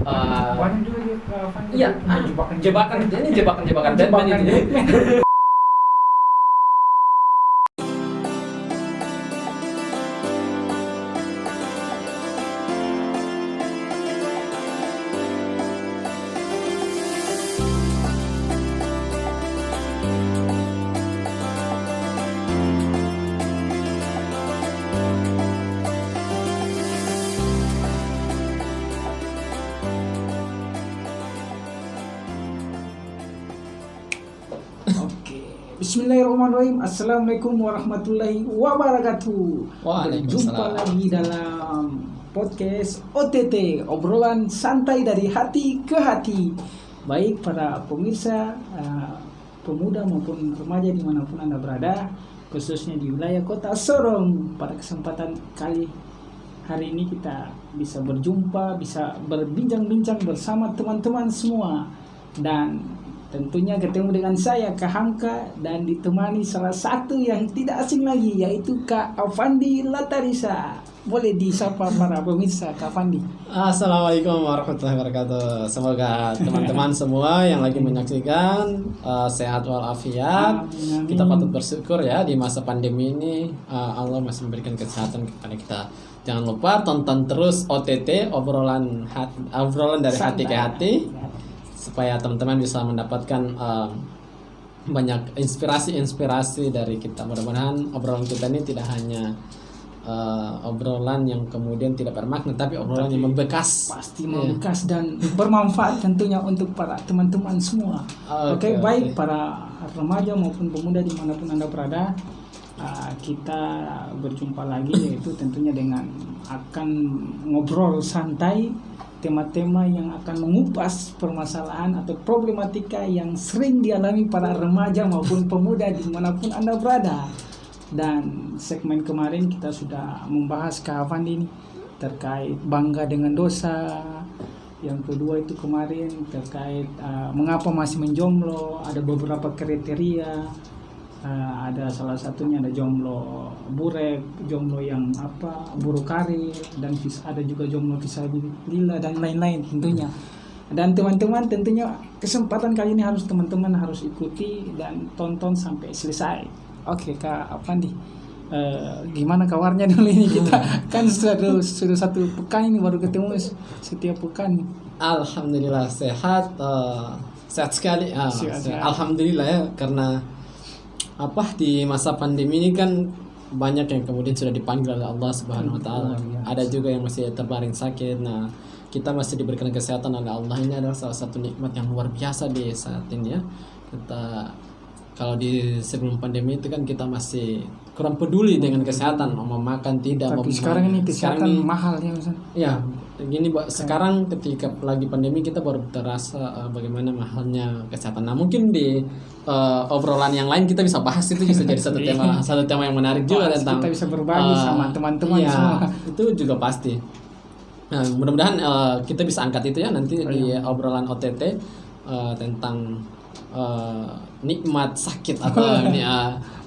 Banyak juga dia Van. Iya, jebakan ini jebakan Batman ini. Bismillahirrahmanirrahim. Assalamualaikum warahmatullahi wabarakatuh. Berjumpa lagi dalam podcast OTT, obrolan santai dari hati ke hati. Baik para pemirsa, pemuda maupun remaja dimanapun Anda berada, khususnya di wilayah kota Sorong. Pada kesempatan kali hari ini kita bisa berjumpa, bisa berbincang-bincang bersama teman-teman semua. Dan tentunya ketemu dengan saya Kak Hamka dan ditemani salah satu yang tidak asing lagi, yaitu Kak Avandi Latarisa. Boleh disapa para pemirsa Kak Avandi. Assalamualaikum warahmatullahi wabarakatuh. Semoga teman-teman semua yang lagi menyaksikan sehat walafiat. Kita patut bersyukur ya di masa pandemi ini Allah masih memberikan kesehatan kepada kita. Jangan lupa tonton terus OTT, obrolan dari hati ke hati, supaya teman-teman bisa mendapatkan banyak inspirasi dari kita. Mudah-mudahan obrolan kita ini tidak hanya obrolan yang kemudian tidak bermakna, tapi obrolan yang membekas. Pasti membekas dan bermanfaat tentunya untuk para teman-teman semua. Oke, baik para remaja maupun pemuda dimanapun Anda berada, kita berjumpa lagi, yaitu tentunya dengan akan ngobrol santai, tema-tema yang akan mengupas permasalahan atau problematika yang sering dialami para remaja maupun pemuda dimanapun Anda berada. Dan segmen kemarin kita sudah membahas Kak Avandi ini terkait bangga dengan dosa. Yang kedua itu kemarin terkait mengapa masih menjomblo, ada beberapa kriteria. Ada salah satunya ada jomblo burek, jomblo yang buruk karir, dan ada juga jomblo fisabilillah dan lain-lain tentunya. Dan teman-teman tentunya kesempatan kali ini teman-teman harus ikuti dan tonton sampai selesai. Oke Kak Avandi, gimana kabarnya dulu ini? Kita kan sudah satu pekan ini baru ketemu setiap pekan. Alhamdulillah sehat, sehat sekali. Alhamdulillah ya, karena di masa pandemi ini kan banyak yang kemudian sudah dipanggil oleh Allah Subhanahu wa taala. Ada juga yang masih terbaring sakit. Nah, kita masih diberikan kesehatan oleh Allah. Ini adalah salah satu nikmat yang luar biasa di saat ini ya. Kita kalau di sebelum pandemi itu kan kita masih kurang peduli dengan kesehatan, mau makan tidak. Tapi sekarang ini kesehatan mahal ya Ustaz. Ya, gini sekarang ketika lagi pandemi kita baru terasa bagaimana mahalnya kesehatan. Nah, mungkin di obrolan yang lain kita bisa bahas, itu bisa jadi satu tema yang menarik juga tentang kita bisa berbagi sama teman-teman semua. Itu juga pasti. Nah, mudah-mudahan kita bisa angkat itu ya nanti di obrolan OTT tentang nikmat sakit atau ini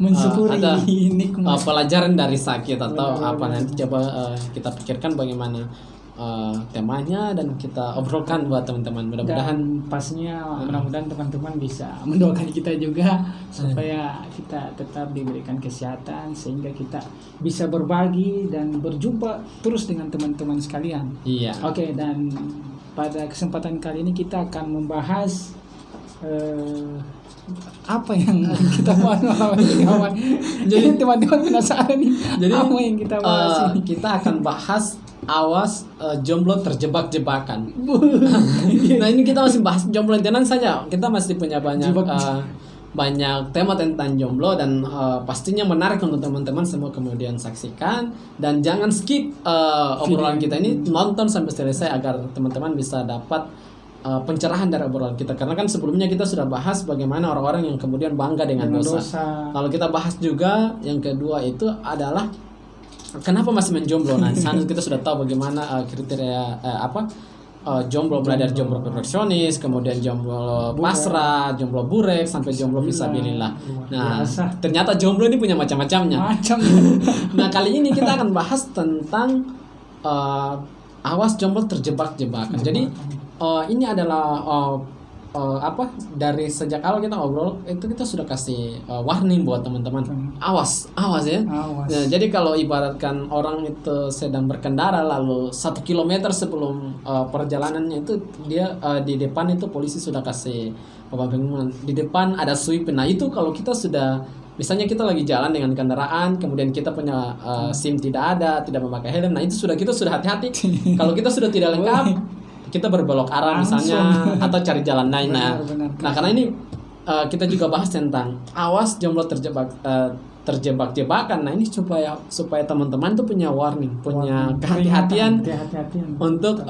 mensyukuri nikmat pelajaran dari sakit atau nanti coba kita pikirkan bagaimana temanya dan kita obrolkan buat teman-teman. Mudah-mudahan mudah-mudahan teman-teman bisa mendoakan kita juga supaya kita tetap diberikan kesehatan sehingga kita bisa berbagi dan berjumpa terus dengan teman-teman sekalian. Iya. Oke, dan pada kesempatan kali ini kita akan membahas apa yang kita bahas malam ini kawan. Jadi teman-teman penasaran nih. Jadi apa yang kita bahas ini? Kita akan bahas awas jomblo terjebak-jebakan. Nah, ini kita masih bahas jomblo, tenang saja. Kita masih punya banyak tema tentang jomblo dan pastinya menarik untuk teman-teman semua kemudian saksikan dan jangan skip obrolan kita ini, nonton sampai selesai agar teman-teman bisa dapat pencerahan dari obrolan kita, karena kan sebelumnya kita sudah bahas bagaimana orang-orang yang kemudian bangga dengan dosa. Lalu kita bahas juga yang kedua itu adalah kenapa masih menjomblo. Nah, di sana kita sudah tahu bagaimana kriteria jomblo, mulai dari jomblo perfeksionis, kemudian jomblo pasrah, jomblo burek, sampai jomblo fisabilillah. Nah, ternyata jomblo ini punya macam-macamnya. Nah, kali ini kita akan bahas tentang awas jomblo terjebak-jebakan. Jadi ini adalah dari sejak awal kita ngobrol itu kita sudah kasih warning buat teman-teman, awas ya. Awas. Nah, jadi kalau ibaratkan orang itu sedang berkendara lalu 1 kilometer sebelum perjalanannya itu dia di depan itu polisi sudah kasih pengumuman di depan ada sweep. Nah itu kalau kita sudah misalnya kita lagi jalan dengan kendaraan, kemudian kita punya SIM tidak ada, tidak memakai helm, nah itu kita sudah hati-hati. Kalau kita sudah tidak lengkap, kita berbelok arah misalnya atau cari jalan lain. Nah karena ini kita juga bahas tentang awas jomblo terjebak-jebakan. Nah ini supaya teman-teman tuh punya warning, punya kehati-hatian untuk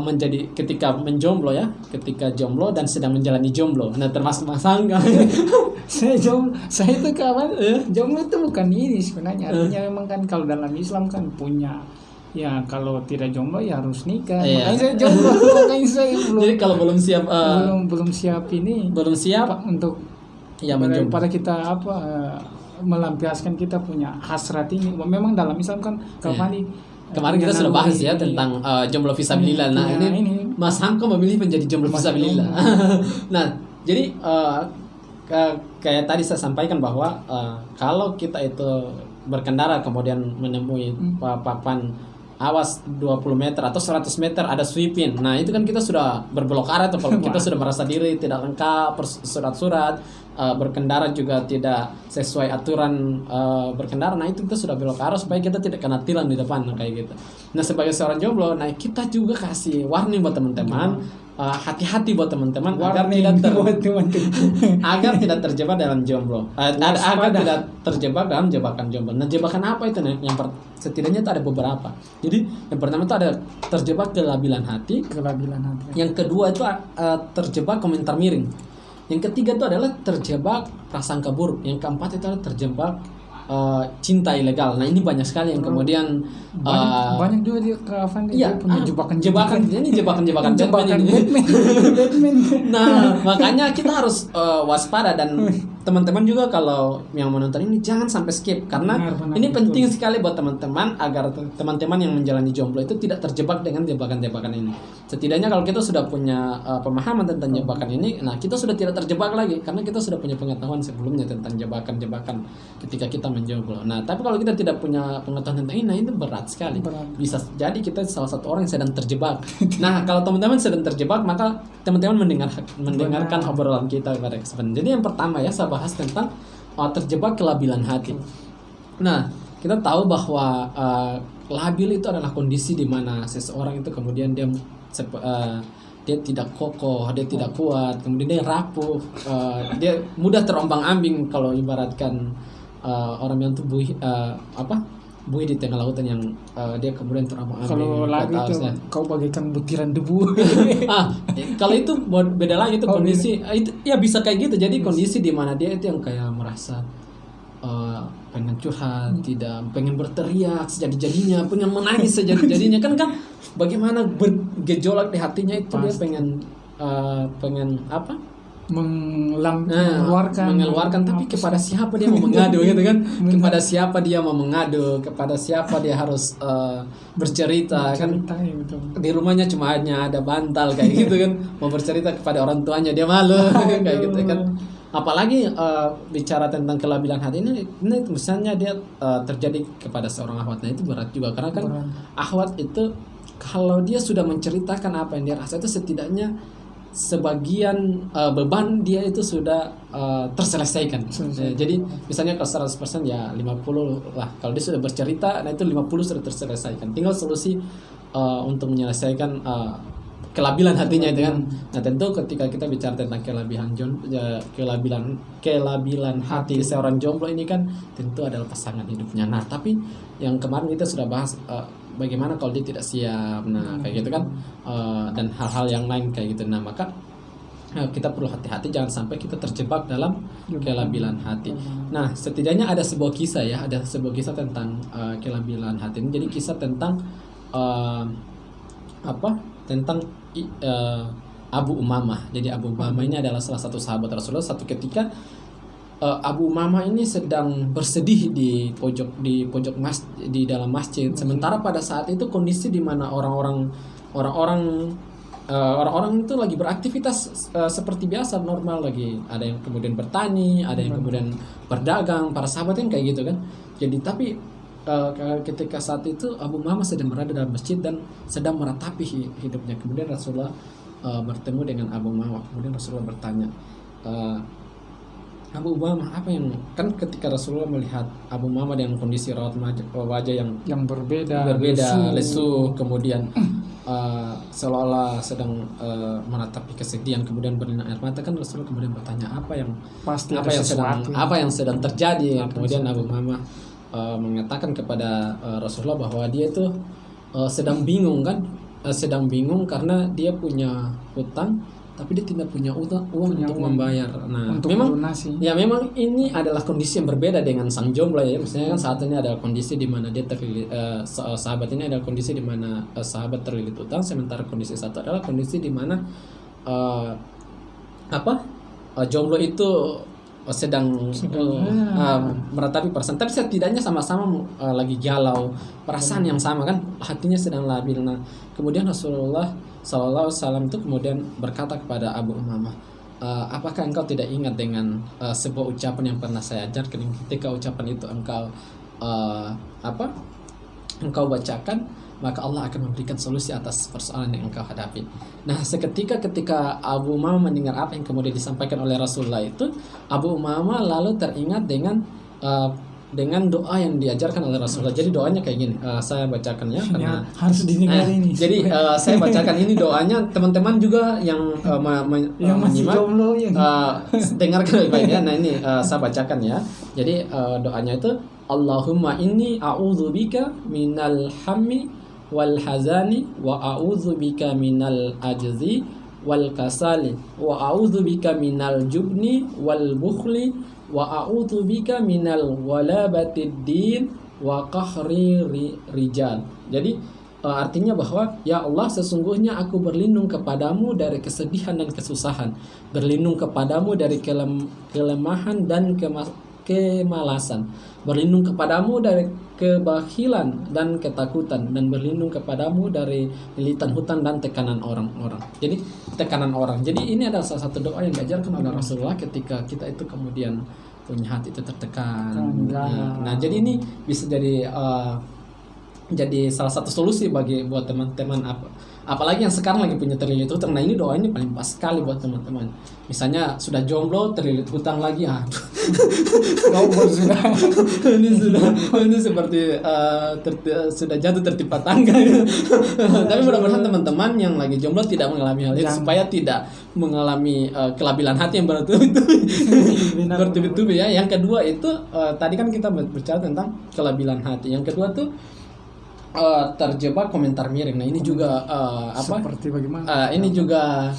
menjadi ketika menjomblo ya, ketika jomblo dan sedang menjalani jomblo. Nah termasuk Mas Angga. Saya itu kawan jomblo itu bukan ini sebenarnya. Artinya memang kan kalau dalam Islam kan punya ya kalau tidak jomblo ya harus nikah. Makanya saya jomblo, makanya saya belum. Jadi kalau belum siap belum siap ini. Belum siap untuk ya menjomblo. Pada kita melampiaskan kita punya hasrat ini. Memang dalam Islam kan kemarin kita sudah bahas ya tentang jomblo fisabilillah. Nah, ini Mas Hamko memilih menjadi jomblo fisabilillah. Nah, jadi kayak tadi saya sampaikan bahwa kalau kita itu berkendara kemudian menemui papan awas 20 meter atau 100 meter ada sweeping. Nah, itu kan kita sudah berbelok arah atau kalau kita sudah merasa diri tidak lengkap surat-surat, berkendara juga tidak sesuai aturan berkendara. Nah, itu kita sudah belok arah supaya kita tidak kena tilang di depan kayak gitu. Nah, sebagai seorang jomblo, nah kita juga kasih warning buat teman-teman. Hati-hati buat teman-teman agar tidak terjebak dalam jomblo. Agar tidak terjebak dalam jebakan jomblo. Nah, jebakan apa itu? Setidaknya itu ada beberapa. Jadi yang pertama itu ada terjebak kelabilan hati. Yang kedua itu terjebak komentar miring. Yang ketiga itu adalah terjebak prasangka buruk. Yang keempat itu adalah terjebak cinta ilegal. Nah ini banyak sekali yang kemudian banyak juga dia punya jebakan. Ini jebakan Batman. Nah makanya kita harus waspada dan teman-teman juga kalau yang menonton ini jangan sampai skip karena ini penting sekali buat teman-teman agar teman-teman yang menjalani jomblo itu tidak terjebak dengan jebakan-jebakan ini. Setidaknya kalau kita sudah punya pemahaman tentang jebakan ini, nah kita sudah tidak terjebak lagi karena kita sudah punya pengetahuan sebelumnya tentang jebakan-jebakan ketika kita menjomblo. Nah tapi kalau kita tidak punya pengetahuan tentang ini, nah itu berat sekali. Bisa jadi kita salah satu orang yang sedang terjebak. Nah kalau teman-teman sedang terjebak, maka teman-teman mendengarkan obrolan kita pada kesempatan. Jadi yang pertama ya saya bahas tentang terjebak kelabilan hati. Nah, kita tahu bahwa labil itu adalah kondisi di mana seseorang itu kemudian dia tidak kokoh, dia tidak kuat, kemudian dia rapuh, dia mudah terombang-ambing kalau ibaratkan orang yang tuh buih di tengah lautan yang dia kemudian terombang-ambing. Kalau labil itu kau bagaikan butiran debu. Kalau itu beda lagi itu kondisi itu ya bisa kayak gitu. Jadi kondisi di mana dia itu yang kayak merasa pengen curhat, tidak pengen berteriak sejadi-jadinya, pengen menangis sejadi-jadinya kan bagaimana bergejolak di hatinya itu. Pasti. Dia pengen apa? mengeluarkan tapi kepada siapa dia mau mengadu gitu kan, kepada siapa dia mau mengadu, kepada siapa dia harus bercerita kan. Di rumahnya cuma hanya ada bantal kayak gitu kan, mau bercerita kepada orang tuanya dia malu kayak gitu kan. Apalagi bicara tentang kelabilan hati ini misalnya dia terjadi kepada seorang akhwat. Nah itu berat juga karena kan akhwat itu kalau dia sudah menceritakan apa yang dia rasa itu setidaknya sebagian beban dia itu sudah terselesaikan. Jadi misalnya kalau 100% ya 50 lah. Kalau dia sudah bercerita, nah itu 50 sudah terselesaikan. Tinggal solusi untuk menyelesaikan kelabilan hatinya itu kan. Nah tentu ketika kita bicara tentang kelabilan hati seorang jomblo ini kan tentu adalah pasangan hidupnya. Nah tapi yang kemarin kita sudah bahas bagaimana kalau dia tidak siap, nah kayak gitu kan, dan hal-hal yang lain kayak gitu. Nah maka kita perlu hati-hati jangan sampai kita terjebak dalam kelabilan hati. Nah setidaknya ada sebuah kisah ya, tentang kelabilan hati ini. Jadi kisah tentang tentang Abu Umamah. Jadi Abu Umamah ini adalah salah satu sahabat Rasulullah. Satu ketika Abu Umamah ini sedang bersedih di pojok di dalam masjid. Sementara pada saat itu kondisi di mana orang-orang orang-orang itu lagi beraktivitas seperti biasa normal, lagi ada yang kemudian bertani, ada yang kemudian berdagang, para sahabat kan kayak gitu kan. Jadi tapi ketika saat itu Abu Umamah sedang berada dalam masjid dan sedang meratapi hidupnya. Kemudian Rasulullah bertemu dengan Abu Umamah. Kemudian Rasulullah bertanya, Abu Umamah, apa yang, kan ketika Rasulullah melihat Abu Umamah dengan kondisi raut wajah yang berbeda, lesu, kemudian seolah-olah sedang meratapi kesedihan, kemudian berlinang air mata, kan Rasulullah kemudian bertanya apa yang sedang terjadi. Kemudian Abu Umamah mengatakan kepada Rasulullah bahwa dia itu sedang bingung karena dia punya hutang tapi dia tidak punya uang untuk membayar. Nah, untuk memang melunasi. Ya memang ini adalah kondisi yang berbeda dengan sang jomblo ya. Maksudnya kan saat ini adalah kondisi di mana dia sahabat ini adalah kondisi di mana sahabat terlilit utang, sementara kondisi satu adalah kondisi di mana jomblo itu sedang meratapi perasaan, tapi setidaknya sama-sama lagi galau, perasaan yang sama kan, hatinya sedang labil. Nah, kemudian Rasulullah SAW itu kemudian berkata kepada Abu Umamah, apakah engkau tidak ingat dengan sebuah ucapan yang pernah saya ajarkan, ketika ucapan itu engkau engkau bacakan, maka Allah akan memberikan solusi atas persoalan yang engkau hadapi. Nah, ketika Abu Umamah mendengar apa yang kemudian disampaikan oleh Rasulullah itu, Abu Umamah lalu teringat dengan doa yang diajarkan oleh Rasulullah. Jadi doanya kayak gini, saya bacakan ya, karena harus didengar ini. Jadi saya bacakan ini doanya, teman-teman juga yang masih jomblo ya. Dengarkan baik ya. Nah ini saya bacakan ya. Jadi doanya itu, Allahumma inni a'udzubika minal hammi wal hazani wa a'udzubika minal ajzi wal kasali wa a'udzubika minal jubni wal bukhli wa a'udzubika minal walabatid din wa qahri rijal. Jadi artinya bahwa ya Allah, sesungguhnya aku berlindung kepadamu dari kesedihan dan kesusahan, berlindung kepadamu dari kelemahan dan kemalasan, berlindung kepadamu dari kebahilan dan ketakutan, dan berlindung kepadamu dari lilitan hutang dan tekanan orang-orang. Jadi tekanan orang. Jadi ini adalah salah satu doa yang diajarkan oleh Rasulullah ketika kita itu kemudian punya hati itu tertekan. Nah, jadi ini bisa jadi salah satu solusi buat teman-teman apalagi yang sekarang lagi punya terlilit hutang. Nah, ini doa ini paling pas sekali buat teman-teman. Misalnya sudah jomblo terlilit hutang lagi, ini seperti sudah jatuh tertimpa tangga. Tapi mudah-mudahan teman-teman yang lagi jomblo tidak mengalami hal itu, supaya tidak mengalami kelabilan hati yang bertubi-tubi ya. Yang kedua itu tadi kan kita berbicara tentang kelabilan hati. Yang kedua tuh terjebak komentar miring. Nah, ini juga seperti bagaimana? Ini juga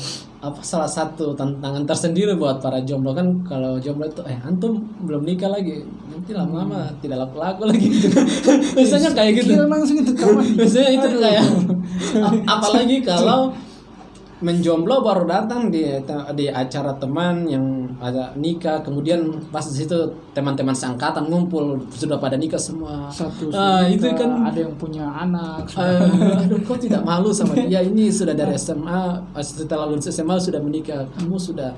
salah satu tantangan tersendiri buat para jomblo kan. Kalau jomblo itu antum belum nikah lagi, nanti lama-lama tidak laku-laku lagi. Biasanya kayak gitu. Langsung itu kawan. Biasanya itu kayak apalagi kalau menjomblo baru datang di acara teman yang ada nikah, kemudian pas di situ teman-teman seangkatan ngumpul sudah pada nikah semua. Itu kan ada yang punya anak. Aduh, kok tidak malu sama dia, ini sudah dari SMA, setelah lulus SMA sudah menikah, kamu sudah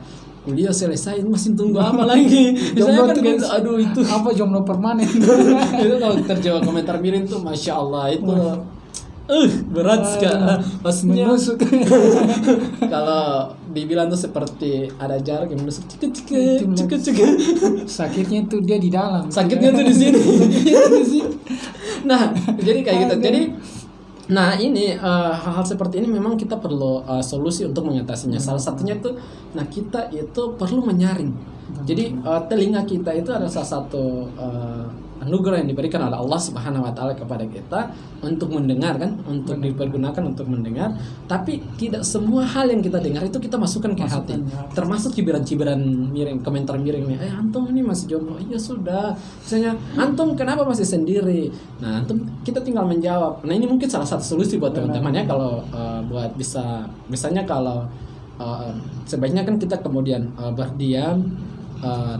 kuliah selesai, masih tunggu apa lagi? Misalnya kan gitu, aduh itu apa jomblo permanen. Itu kalau terjawab komentar miring tuh, masya Allah itu berat sekali. Maksudnya kalau dibilang tuh seperti ada jarak yang menusuk cek. Sakitnya tuh dia di dalam. Sakitnya tuh di sini. Nah, jadi kayak gitu. Jadi nah ini hal-hal seperti ini memang kita perlu solusi untuk mengatasinya. Salah satunya itu, nah kita itu perlu menyaring. Jadi telinga kita itu adalah salah satu anugerah yang diberikan oleh Allah Subhanahu wa taala kepada kita untuk mendengar kan, untuk dipergunakan untuk mendengar, tapi tidak semua hal yang kita dengar itu kita masukkan ke hati. Termasuk cibiran-cibiran miring, komentar miring nih. Antum ini masih jomblo. Iya sudah. Misalnya, antum kenapa masih sendiri? Nah, antum kita tinggal menjawab. Nah, ini mungkin salah satu solusi buat teman-teman ya, kalau buat misalnya kalau sebaiknya kan kita kemudian berdiam,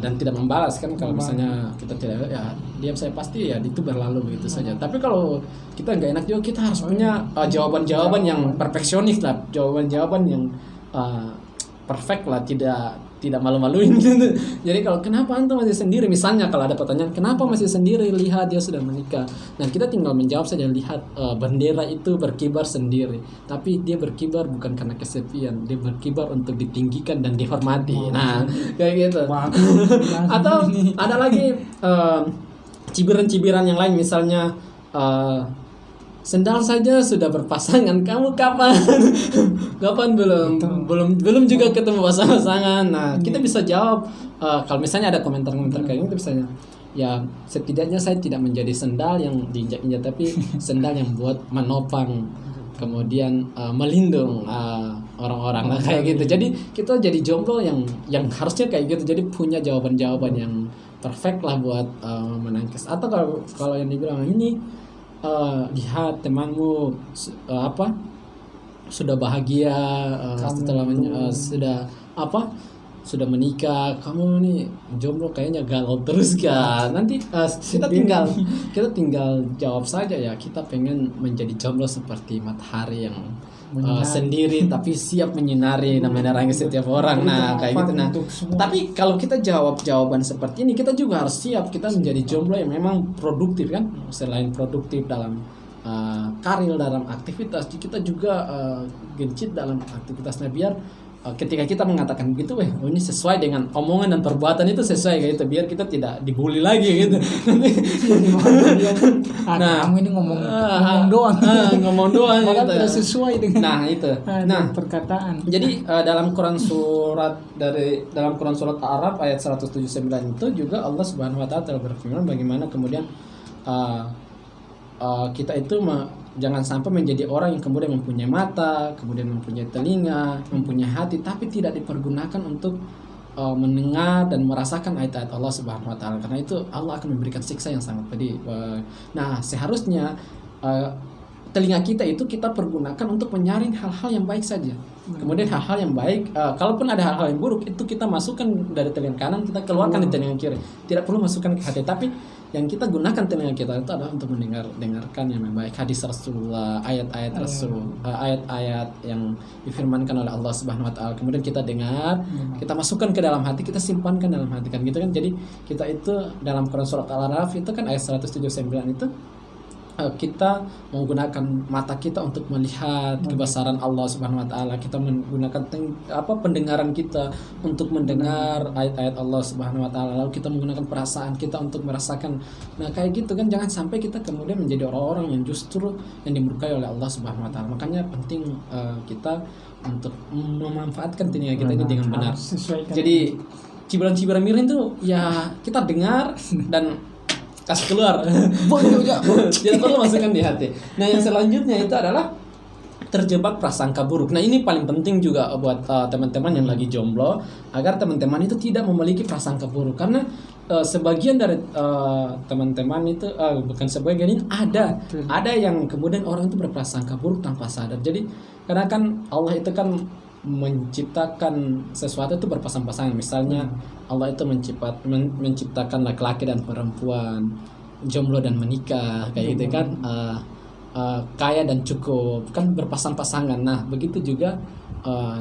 dan tidak membalas kan. Kalau misalnya kita tidak ya diam saya pasti ya itu berlalu begitu saja. Tapi kalau kita nggak enak juga, kita harus punya jawaban-jawaban yang perfeksionis lah, jawaban-jawaban yang perfect lah, tidak malu-maluin gitu. Jadi kalau kenapa antum masih sendiri, misalnya kalau ada pertanyaan kenapa masih sendiri, lihat dia sudah menikah. Nah kita tinggal menjawab saja, lihat bendera itu berkibar sendiri, tapi dia berkibar bukan karena kesepian, dia berkibar untuk ditinggikan dan dihormati. Nah kayak gitu. Atau ada lagi cibiran-cibiran yang lain, misalnya sendal saja sudah berpasangan, kamu kapan? Kapan belum juga ketemu pasangan. Nah, kita bisa jawab kalau misalnya ada komentar-komentar kayak gitu, misalnya ya setidaknya saya tidak menjadi sendal yang diinjak-injak, tapi sendal yang buat menopang, kemudian melindung orang-orang lah kayak gitu. Jadi kita jadi jomblo yang harusnya kayak gitu. Jadi punya jawaban-jawaban yang perfect lah buat menangkis. Atau kalau yang dibilang ini lihat temanmu sudah bahagia setelah sudah menikah, kamu nih jomblo kayaknya galau terus kan. Nanti kita tinggal jawab saja ya, kita pengen menjadi jomblo seperti matahari yang sendiri tapi siap menyinari dan menerangi setiap orang. Nah kayak gitu. Nah tapi kalau kita jawab jawaban seperti ini, kita juga harus siap kita menjadi jomblo yang memang produktif kan. Selain produktif dalam karir, dalam aktivitas, kita juga gencit dalam aktivitasnya, biar ketika kita mengatakan begitu, ini sesuai dengan omongan dan perbuatan itu sesuai kayak gitu, biar kita tidak dibully lagi gitu. Nah, kamu ini ngomong doang. Ngomong doang gitu. Tidak sesuai dengan. Nah, itu. Nah, perkataan. Jadi dalam Quran surat Al-A'raf ayat 179 itu juga Allah Subhanahu wa taala berfirman bagaimana kemudian kita itu jangan sampai menjadi orang yang kemudian mempunyai mata, kemudian mempunyai telinga, mempunyai hati, tapi tidak dipergunakan untuk mendengar dan merasakan ayat-ayat Allah Subhanahu wa taala. Karena itu Allah akan memberikan siksa yang sangat pedih. Nah, seharusnya telinga kita itu kita pergunakan untuk menyaring hal-hal yang baik saja. Kemudian hal-hal yang baik, kalaupun ada hal-hal yang buruk, itu kita masukkan dari telinga kanan, kita keluarkan di telinga kiri. Tidak perlu masukkan ke hati, tapi yang kita gunakan telinga kita itu adalah untuk dengarkan yang baik, hadis Rasulullah, ayat-ayat Rasul, ayat-ayat yang difirmankan oleh Allah Subhanahu wa taala. Kemudian kita dengar, kita masukkan ke dalam hati, kita simpankan dalam hati kan gitu kan. Jadi kita itu dalam Quran surat Al-A'raf itu kan ayat 179 itu kita menggunakan mata kita untuk melihat kebesaran Allah Subhanahu wa taala. Kita menggunakan pendengaran kita untuk mendengar ayat-ayat Allah Subhanahu wa taala. Lalu kita menggunakan perasaan kita untuk merasakan. Nah, kayak gitu kan, jangan sampai kita kemudian menjadi orang-orang yang justru yang dimurkai oleh Allah Subhanahu wa taala. Makanya penting kita untuk memanfaatkan telinga kita ini dengan benar. Jadi cibiran-cibiran miring itu ya kita dengar dan kasih keluar. Tidak perlu masukkan di hati. Nah, yang selanjutnya itu adalah terjebak prasangka buruk. Nah, ini paling penting juga buat teman-teman yang lagi jomblo, agar teman-teman itu tidak memiliki prasangka buruk. Karena sebagian dari teman-teman itu bukan sebagian, ini ada yang kemudian orang itu berprasangka buruk tanpa sadar. Jadi karena kan Allah itu kan menciptakan sesuatu itu berpasang-pasangan. Misalnya Allah itu menciptakan laki-laki dan perempuan, jomblo dan menikah kayak gitu kan, kaya dan cukup kan berpasang-pasangan. Nah begitu juga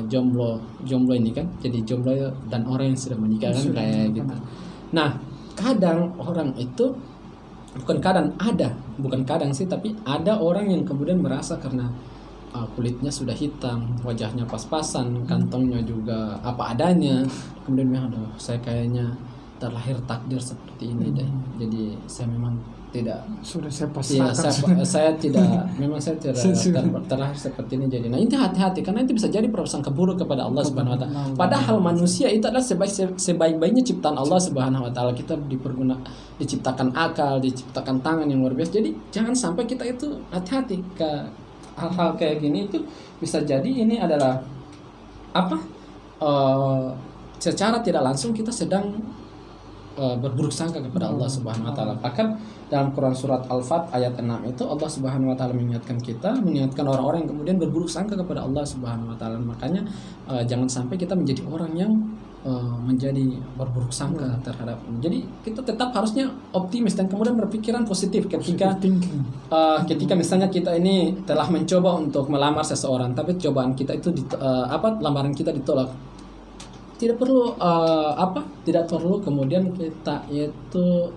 jomblo ini kan, jadi jomblo dan orang yang sudah menikah kan kayak gitu. Nah kadang orang itu bukan kadang sih, tapi ada orang yang kemudian merasa karena kulitnya sudah hitam, wajahnya pas-pasan, kantongnya juga apa adanya, kemudian aduh saya kayaknya terlahir takdir seperti ini deh. Jadi saya memang tidak saya pasrahkan. Saya tidak terlahir seperti ini. Jadi nah ini hati-hati, karena itu bisa jadi prasangka buruk kepada Allah Subhanahu wa taala. Padahal manusia itu adalah sebaik-baiknya ciptaan Allah Subhanahu wa taala. Kita diciptakan akal, diciptakan tangan yang luar biasa. Jadi jangan sampai kita itu hati-hati ke hal-hal kayak gini. Itu bisa jadi ini adalah secara tidak langsung kita sedang berburuk sangka kepada Allah Subhanahu wa taala. Bahkan dalam Quran surat Al-Fat ayat 6 itu Allah Subhanahu wa taala mengingatkan orang-orang yang kemudian berburuk sangka kepada Allah Subhanahu wa taala. Makanya jangan sampai kita menjadi orang yang menjadi berburuk sangka terhadap. Jadi kita tetap harusnya optimis dan kemudian berpikiran positif ketika ketika misalnya kita ini telah mencoba untuk melamar seseorang, tapi cobaan kita itu lamaran kita ditolak. Tidak perlu tidak perlu kemudian kita itu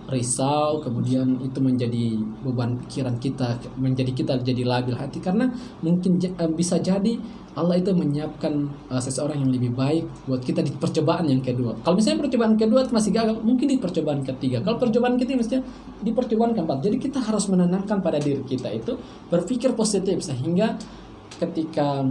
risau, kemudian itu menjadi beban pikiran kita, menjadi kita jadi labil hati, karena mungkin bisa jadi Allah itu menyiapkan seseorang yang lebih baik buat kita di percobaan yang kedua. Kalau misalnya percobaan kedua masih gagal, mungkin di percobaan ketiga. Kalau percobaan ketiga mestinya di percobaan keempat. Jadi kita harus menanamkan pada diri kita itu berpikir positif, sehingga ketika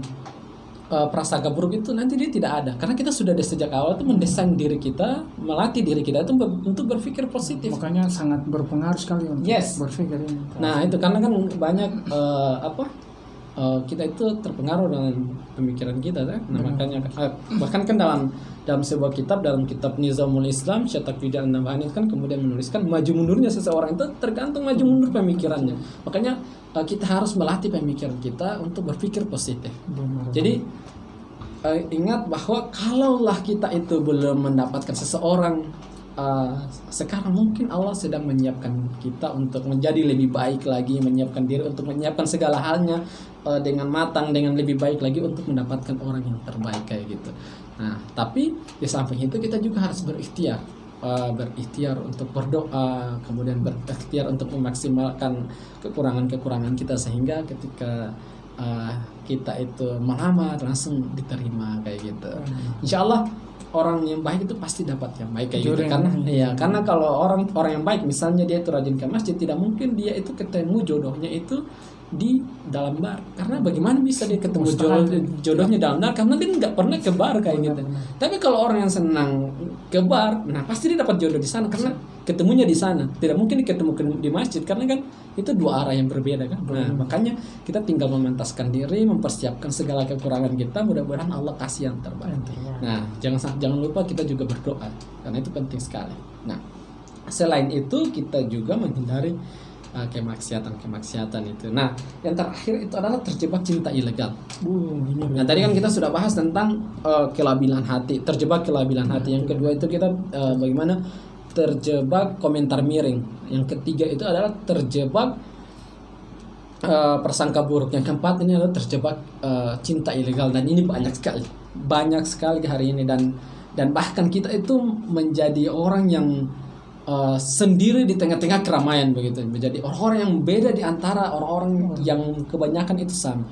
prasangka buruk itu nanti dia tidak ada, karena kita sudah dari sejak awal itu mendesain diri kita, melatih diri kita itu untuk berpikir positif. Makanya sangat berpengaruh sekali untuk berpikir ini. Nah itu karena kan banyak kita itu terpengaruh dengan pemikiran kita kan? Nah makanya bahkan kan dalam sebuah kitab, dalam kitab Nizamul Islam Syatak Fida An-Nabhani kan kemudian menuliskan maju mundurnya seseorang itu tergantung maju mundur pemikirannya. Makanya kita harus melatih pemikiran kita untuk berpikir positif. Jadi ingat bahwa kalaulah kita itu belum mendapatkan seseorang, sekarang mungkin Allah sedang menyiapkan kita untuk menjadi lebih baik lagi, menyiapkan diri untuk menyiapkan segala halnya dengan matang, dengan lebih baik lagi untuk mendapatkan orang yang terbaik kayak gitu. Nah, tapi di samping itu kita juga harus berikhtiar untuk berdoa, kemudian berikhtiar untuk memaksimalkan kekurangan-kekurangan kita, sehingga ketika kita itu melamar langsung diterima kayak gitu. Insya Allah orang yang baik itu pasti dapat yang baik kayak gitu, karena kalau orang yang baik misalnya dia itu rajin ke masjid, tidak mungkin dia itu ketemu jodohnya itu di dalam bar, karena bagaimana bisa dia ketemu jodohnya dalam bar, karena dia nggak pernah ke bar kayak gitu. Tapi kalau orang yang senang ke bar, nah pasti dia dapat jodoh di sana, karena ketemunya di sana. Tidak mungkin ketemu di masjid, karena kan itu dua arah yang berbeda kan. Nah makanya kita tinggal memantaskan diri, mempersiapkan segala kekurangan kita, mudah-mudahan Allah kasih yang terbaik. Nah jangan lupa kita juga berdoa, karena itu penting sekali. Nah selain itu kita juga menghindari kemaksiatan itu. Nah, yang terakhir itu adalah terjebak cinta ilegal. Nah, tadi kan kita sudah bahas tentang kelabilan hati, terjebak kelabilan hati. Yang kedua itu kita bagaimana terjebak komentar miring. Yang ketiga itu adalah terjebak prasangka buruk. Yang keempat ini adalah terjebak cinta ilegal, dan ini banyak sekali hari ini, dan bahkan kita itu menjadi orang yang sendiri di tengah-tengah keramaian begitu, menjadi orang-orang yang beda di antara orang-orang yang kebanyakan itu sama.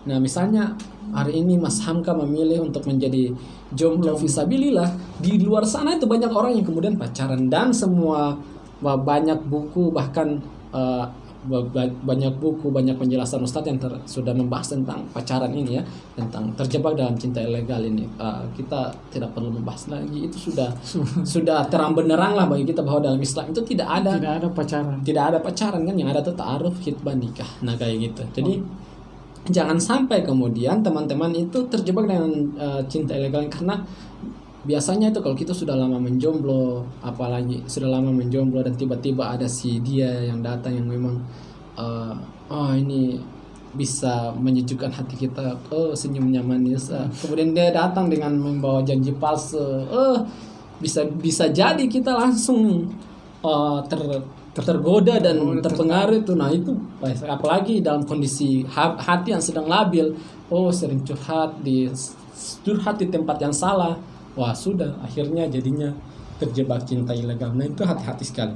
Nah misalnya hari ini Mas Hamka memilih untuk menjadi jomblo fisabilillah, di luar sana itu banyak orang yang kemudian pacaran, dan semua banyak buku, bahkan banyak penjelasan Ustadz yang sudah membahas tentang pacaran ini ya, tentang terjebak dalam cinta ilegal ini. Kita tidak perlu membahas lagi, itu sudah terang benderang lah bagi kita bahwa dalam Islam itu tidak ada pacaran kan, yang ada itu ta'aruf, khitbah, nikah. Nah kayak gitu. Jadi jangan sampai kemudian teman-teman itu terjebak dengan cinta ilegal, karena biasanya itu kalau kita sudah lama menjomblo, apalagi sudah lama menjomblo dan tiba-tiba ada si dia yang datang yang memang ini bisa menyejukkan hati kita, senyumnya manis, kemudian dia datang dengan membawa janji palsu, bisa jadi kita langsung tergoda dan terpengaruh itu. Nah itu apalagi dalam kondisi hati yang sedang labil, sering curhat di tempat yang salah. Wah sudah, akhirnya jadinya terjebak cinta ilegal. Nah itu hati-hati sekali.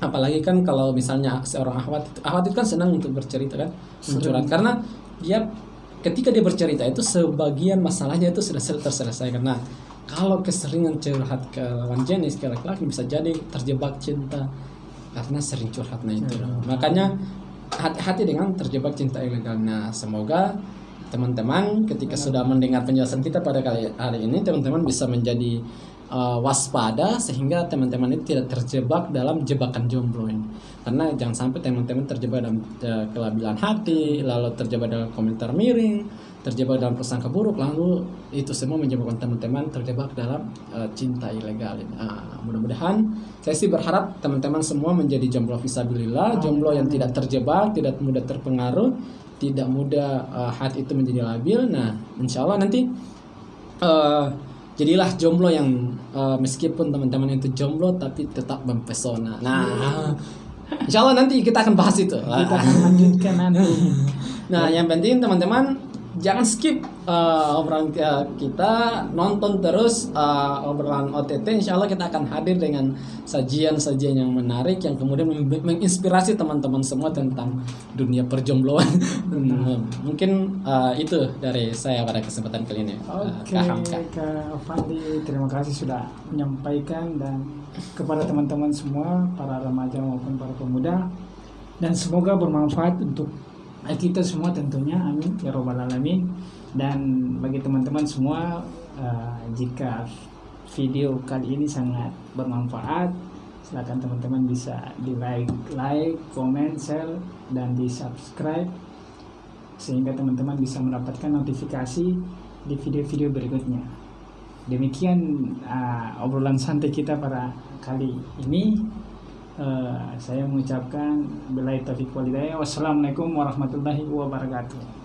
Apalagi kan kalau misalnya seorang akhwat itu kan senang untuk bercerita kan, mencurhat, karena dia ketika dia bercerita itu sebagian masalahnya itu sudah terselesaikan. Nah kalau keseringan curhat ke lawan jenis, ke laki-laki, bisa jadi terjebak cinta karena sering curhat. Nah itu makanya hati-hati dengan terjebak cinta ilegal. Nah semoga teman-teman ketika sudah mendengar penjelasan kita pada kali hari ini, teman-teman bisa menjadi waspada, sehingga teman-teman itu tidak terjebak dalam jebakan jomblo ini. Karena jangan sampai teman-teman terjebak dalam kelabilan hati, lalu terjebak dalam komentar miring, terjebak dalam prasangka buruk, lalu itu semua menyebabkan teman-teman terjebak dalam cinta ilegal ini. Mudah-mudahan saya sih berharap teman-teman semua menjadi jomblo fisabilillah, jomblo yang tidak terjebak, tidak mudah terpengaruh, tidak mudah hati itu menjadi labil. Nah insya Allah nanti jadilah jomblo yang meskipun teman-teman itu jomblo tapi tetap mempesona. Nah, insya Allah nanti kita akan bahas itu. Kita akan lanjutkan nanti. Nah, yang penting teman-teman jangan skip obrolan kita, nonton terus obrolan OTT. Insya Allah kita akan hadir dengan sajian-sajian yang menarik yang kemudian menginspirasi teman-teman semua tentang dunia perjombloan. Mungkin itu dari saya pada kesempatan kali ini. Oke, Kak Fandi, terima kasih sudah menyampaikan dan kepada teman-teman semua, para remaja maupun para pemuda, dan semoga bermanfaat untuk kita semua tentunya, amin ya robbal alamin. Dan bagi teman-teman semua, jika video kali ini sangat bermanfaat, silakan teman-teman bisa di like, comment, share, dan di subscribe sehingga teman-teman bisa mendapatkan notifikasi di video-video berikutnya. Demikian obrolan santai kita pada kali ini. Saya mengucapkan billahi taufiq wal hidayah. Wassalamualaikum warahmatullahi wabarakatuh.